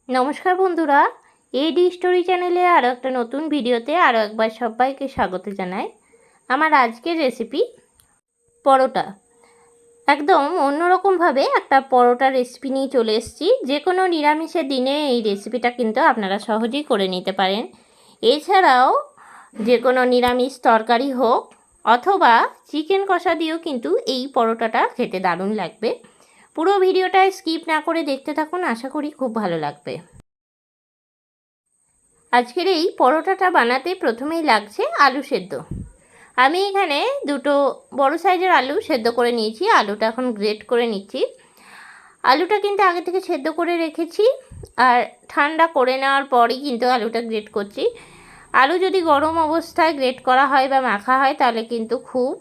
নমস্কার বন্ধুরা, এডি স্টোরি চ্যানেলে আরও একটা নতুন ভিডিওতে আরও একবার সবাইকে স্বাগত জানাই। আমার আজকের রেসিপি পরোটা। একদম অন্যরকমভাবে একটা পরোটা রেসিপি নিয়ে চলে এসেছি। যে কোনো নিরামিষের দিনে এই রেসিপিটা কিন্তু আপনারা সহজেই করে নিতে পারেন। এছাড়াও যে কোনো নিরামিষ তরকারি হোক অথবা চিকেন কষা দিয়েও কিন্তু এই পরোটাটা খেতে দারুণ লাগবে। পুরো ভিডিওটা স্কিপ না করে দেখতে থাকুন, আশা করি খুব ভালো লাগবে। আজকের এই পরোটাটা বানাতে প্রথমেই লাগছে আলু সেদ্ধ। আমি এখানে দুটো বড় সাইজের আলু সেদ্ধ করে নিয়েছি। আলুটা এখন গ্রেট করে নিচ্ছি। আলুটা কিন্তু আগে থেকে সেদ্ধ করে রেখেছি, আর ঠান্ডা করে নেওয়ার পরই কিন্তু আলুটা গ্রেট করছি। আলু যদি গরম অবস্থায় গ্রেট করা হয় বা মাখা হয় তাহলে কিন্তু খুব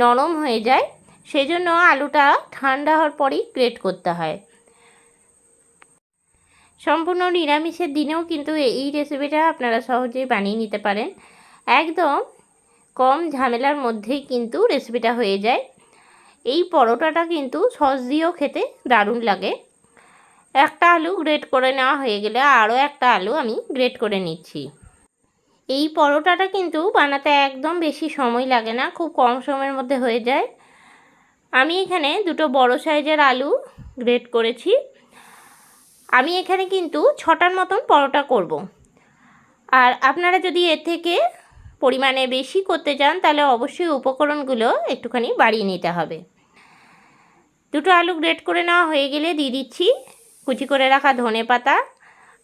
নরম হয়ে যায়, সেজন্য আলুটা ঠান্ডা হওয়ার পরই গ্রেট করতে হয়। সম্পূর্ণ নিরামিষের দিনেও কিন্তু এই রেসিপিটা আপনারা সহজেই বানিয়ে নিতে পারেন। একদম কম ঝামেলার মধ্যেই কিন্তু রেসিপিটা হয়ে যায়। এই পরোটাটা কিন্তু সস দিয়েও খেতে দারুণ লাগে। একটা আলু গ্রেট করে নেওয়া হয়ে গেলে আরও একটা আলু আমি গ্রেট করে নিচ্ছি। এই পরোটাটা কিন্তু বানাতে একদম বেশি সময় লাগে না, খুব কম সময়ের মধ্যে হয়ে যায়। আমি এখানে দুটো বড় সাইজের আলু গ্রেট করেছি। আমি এখানে কিন্তু 6টার মতন পরোটা করব। আর আপনারা যদি এর থেকে পরিমাণে বেশি করতে চান তাহলে অবশ্যই উপকরণগুলো একটুখানি বাড়িয়ে নিতে হবে। দুটো আলু গ্রেট করে নেওয়া হয়ে গেলে দিয়ে দিচ্ছি কুচি করে রাখা ধনেপাতা।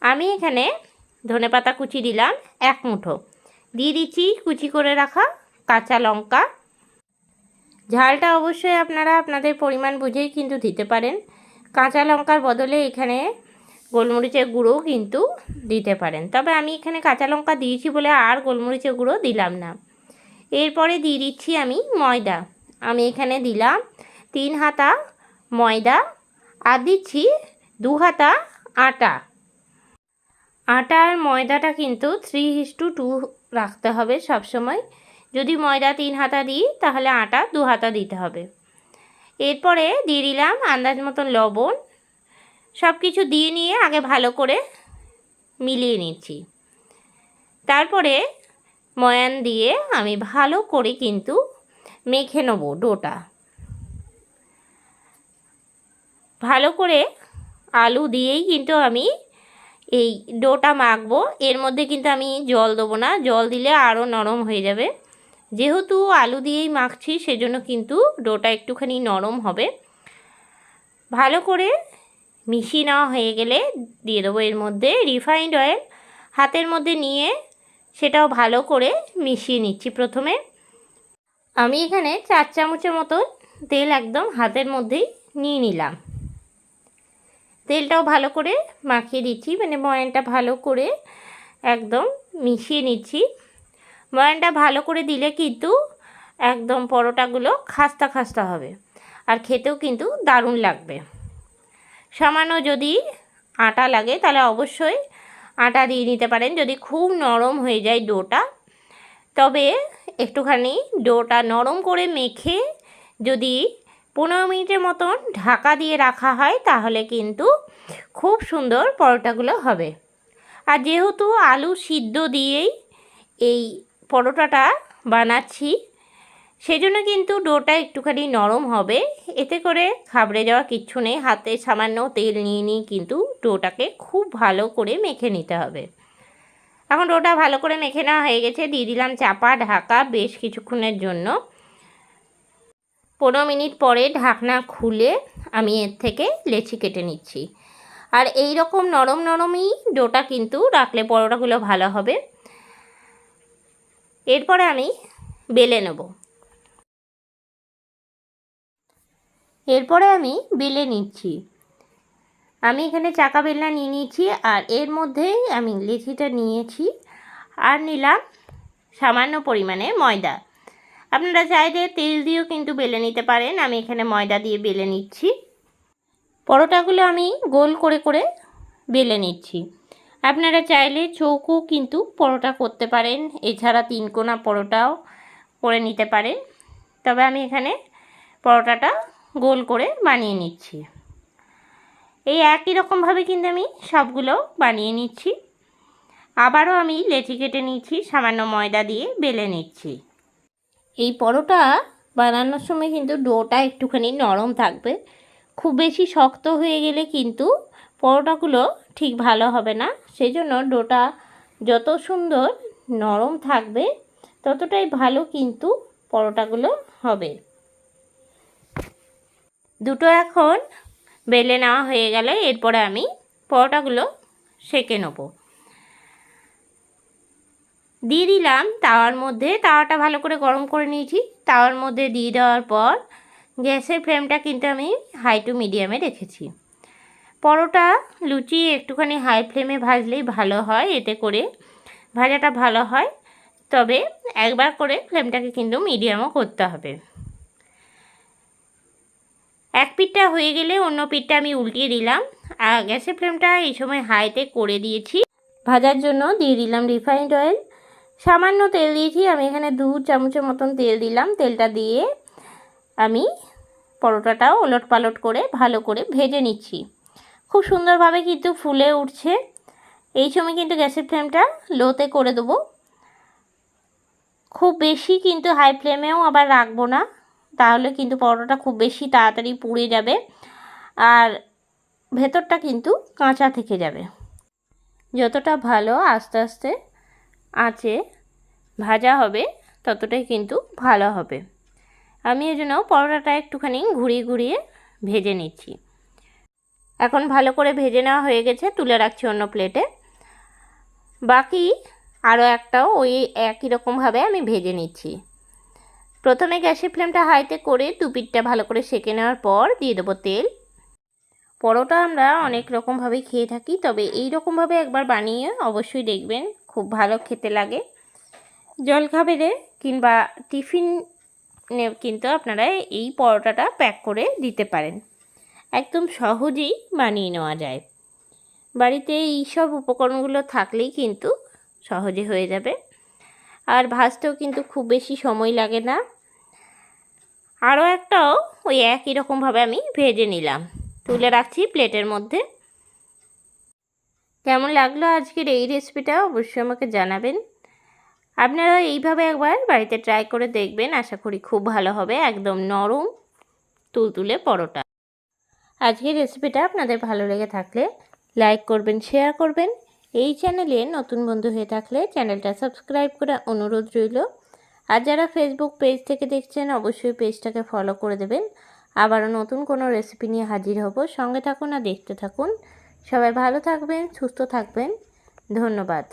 আমি এখানে ধনেপাতা কুচি দিলাম 1 মুঠো। দিয়ে দিচ্ছি কুচি করে রাখা কাঁচা লঙ্কা। ঝালটা অবশ্যই আপনারা আপনাদের পরিমাণ বুঝেই কিন্তু দিতে পারেন। কাঁচা লঙ্কার বদলে এখানে গোলমরিচের গুঁড়োও কিন্তু দিতে পারেন, তবে আমি এখানে কাঁচা লঙ্কা দিয়েছি বলে আর গোলমরিচের গুঁড়ো দিলাম না। এরপরে দিয়ে দিচ্ছি আমি ময়দা। আমি এখানে দিলাম 3 হাতা ময়দা, আর দিচ্ছি 2 হাতা আটা। আটা আর ময়দাটা কিন্তু 3:2 রাখতে হবে সবসময়। যদি ময়দা 3 হাতা দিই তাহলে আটা 2 হাতা দিতে হবে। এরপরে দিয়ে দিলাম আন্দাজ মতন লবণ। সব কিছু দিয়ে নিয়ে আগে ভালো করে মিলিয়ে নিচ্ছি। তারপরে ময়ান দিয়ে আমি ভালো করে কিন্তু মেখে নেব ডোটা। ভালো করে আলু দিয়েই কিন্তু আমি এই ডোটা মাখবো। এর মধ্যে কিন্তু আমি জল দেবো না, জল দিলে আরও নরম হয়ে যাবে। যেহেতু আলু দিয়েই মাখছি সেজন্য কিন্তু ডোটা একটুখানি নরম হবে। ভালো করে মিশিয়ে নেওয়া হয়ে গেলে দিয়ে দেবো এর মধ্যে রিফাইন্ড অয়েল। হাতের মধ্যে নিয়ে সেটাও ভালো করে মিশিয়ে নিচ্ছি। প্রথমে আমি এখানে 4 চামচের মতো তেল একদম হাতের মধ্যেই নিয়ে নিলাম। তেলটাও ভালো করে মাখিয়ে দিচ্ছি, মানে ময়ানটা ভালো করে একদম মিশিয়ে নিচ্ছি। ময়ানটা ভালো করে দিলে কিন্তু একদম পরোটাগুলো খাস্তা খাস্তা হবে, আর খেতেও কিন্তু দারুণ লাগবে। সামান্য যদি আটা লাগে তাহলে অবশ্যই আটা দিয়ে নিতে পারেন যদি খুব নরম হয়ে যায় ডোটা। তবে একটুখানি ডোটা নরম করে মেখে যদি 15 মিনিটের মতন ঢাকা দিয়ে রাখা হয় তাহলে কিন্তু খুব সুন্দর পরোটাগুলো হবে। আর যেহেতু আলু সিদ্ধ দিয়েই এই পরোটাটা বানাচ্ছি সেজন্য কিন্তু ডোটা একটুখানি নরম হবে। এতে করে খাবড়ে যাওয়া কিচ্ছু নেই। হাতে সামান্য তেল নিয়ে কিন্তু ডোটাকে খুব ভালো করে মেখে নিতে হবে। এখন ডোটা ভালো করে মেখে নেওয়া হয়ে গেছে। দিয়ে দিলাম চাপা ঢাকা বেশ কিছুক্ষণের জন্য। 15 মিনিট পরে ঢাকনা খুলে আমি এর থেকে লেচি কেটে নিচ্ছি। আর এই রকম নরম নরমই ডোটা কিন্তু রাখলে পরোটাগুলো ভালো হবে। এরপরে আমি বেলে নেব। এরপরে আমি বেলে নিচ্ছি। আমি এখানে চাকা বেলনা নিয়ে নিয়েছি, আর এর মধ্যেই আমি লেচিটা নিয়েছি আর নিলাম সামান্য পরিমাণে ময়দা। আপনারা চাইলে তেল দিয়েও কিন্তু বেলে নিতে পারেন। আমি এখানে ময়দা দিয়ে বেলে নিচ্ছি। পরোটাগুলো আমি গোল করে করে বেলে নিচ্ছি। আপনারা চাইলে চৌকো কিন্তু পরোটা করতে পারেন, এছাড়া 3 কোনা পরোটাও করে নিতে পারেন। তবে আমি এখানে পরোটাটা গোল করে বানিয়ে নিচ্ছি। এই একই রকমভাবে কিন্তু আমি সবগুলো বানিয়ে নিচ্ছি। আবারও আমি লেচি কেটে নিচ্ছি, সামান্য ময়দা দিয়ে বেলে নিচ্ছি। এই পরোটা বানানোর সময় কিন্তু ডোটা একটুখানি নরম থাকবে, খুব বেশি শক্ত হয়ে গেলে কিন্তু পরোটাগুলো ঠিক ভালো হবে না। সেই জন্য ডোটা যত সুন্দর নরম থাকবে ততটাই ভালো কিন্তু পরোটাগুলো হবে। দুটো এখন বেলে নেওয়া হয়ে গেলে এরপরে আমি পরোটাগুলো সেঁকে নেব। দিয়ে দিলাম তাওয়ার মধ্যে, তাওয়াটা ভালো করে গরম করে নিয়েছি। তাওয়ার মধ্যে দিয়ে দেওয়ার পর গ্যাসের ফ্লেমটা কিন্তু আমি হাই টু মিডিয়ামে রেখেছি। পরোটা লুচি একটুখানি হাই ফ্লেমে ভাজলেই ভালো হয়, এতে করে ভাজাটা ভালো হয়। তবে একবার করে ফ্লেমটাকে কিন্তু মিডিয়ামও করতে হবে। এক পিঠটা হয়ে গেলে অন্য পিঠটা আমি উল্টিয়ে দিলাম। আর গ্যাসের ফ্লেমটা এই সময় হাইতে করে দিয়েছি। ভাজার জন্য দিয়ে দিলাম রিফাইন্ড অয়েল, সামান্য তেল দিয়েছি আমি এখানে 2 চামচের মতন তেল দিলাম। তেলটা দিয়ে আমি পরোটাটাও ওলট পালট করে ভালো করে ভেজে নিচ্ছি। খুব সুন্দরভাবে কিন্তু ফুলে উঠছে। এই সময় কিন্তু গ্যাসের ফ্লেমটা লোতে করে দেবো, খুব বেশি কিন্তু হাই ফ্লেমেও আবার রাখবো না, তাহলে কিন্তু পরোটাটা খুব বেশি তাড়াতাড়ি পুড়ে যাবে আর ভেতরটা কিন্তু কাঁচা থেকে যাবে। যতটা ভালো আস্তে আস্তে আঁচে ভাজা হবে ততটাই কিন্তু ভালো হবে। আমি এই জন্য পরোটাটা একটুখানি ঘুরিয়ে ঘুরিয়ে ভেজে নিচ্ছি। এখন ভালো করে ভেজে নেওয়া হয়ে গেছে, তুলে রাখছি অন্য প্লেটে। বাকি আরও একটাও ওই একই রকমভাবে আমি ভেজে নিচ্ছি। প্রথমে গ্যাসের ফ্লেমটা হাইতে করে দু পিঠটা ভালো করে সেঁকে নেওয়ার পর দিয়ে দেবো তেল। পরোটা আমরা অনেক রকমভাবেই খেয়ে থাকি, তবে এই রকমভাবে একবার বানিয়ে অবশ্যই দেখবেন, খুব ভালো খেতে লাগে। জলখাবারে কিংবা টিফিনে কিন্তু আপনারা এই পরোটাটা প্যাক করে দিতে পারেন। একদম সহজেই বানিয়ে নেওয়া যায়। বাড়িতে এই সব উপকরণগুলো থাকলেই কিন্তু সহজে হয়ে যাবে, আর ভাজতেও কিন্তু খুব বেশি সময় লাগে না। আরও একটাও ওই একই রকমভাবে আমি ভেজে নিলাম, তুলে রাখছি প্লেটের মধ্যে। কেমন লাগলো আজকের এই রেসিপিটা অবশ্যই আমাকে জানাবেন। আপনারা এইভাবে একবার বাড়িতে ট্রাই করে দেখবেন, আশা করি খুব ভালো হবে। একদম নরম তুলতুলে পরোটা। আজকের রেসিপিটা আপনাদের ভালো লেগে থাকলে লাইক করবেন, শেয়ার করবেন। এই চ্যানেলে নতুন বন্ধু হয়ে থাকলে চ্যানেলটা সাবস্ক্রাইব করে অনুরোধ রইল। আর যারা ফেসবুক পেজ থেকে দেখছেন অবশ্যই পেজটাকে ফলো করে দেবেন। আবারও নতুন কোনো রেসিপি নিয়ে হাজির হব। সঙ্গে থাকুন আর দেখতে থাকুন। সবাই ভালো থাকবেন, সুস্থ থাকবেন। ধন্যবাদ।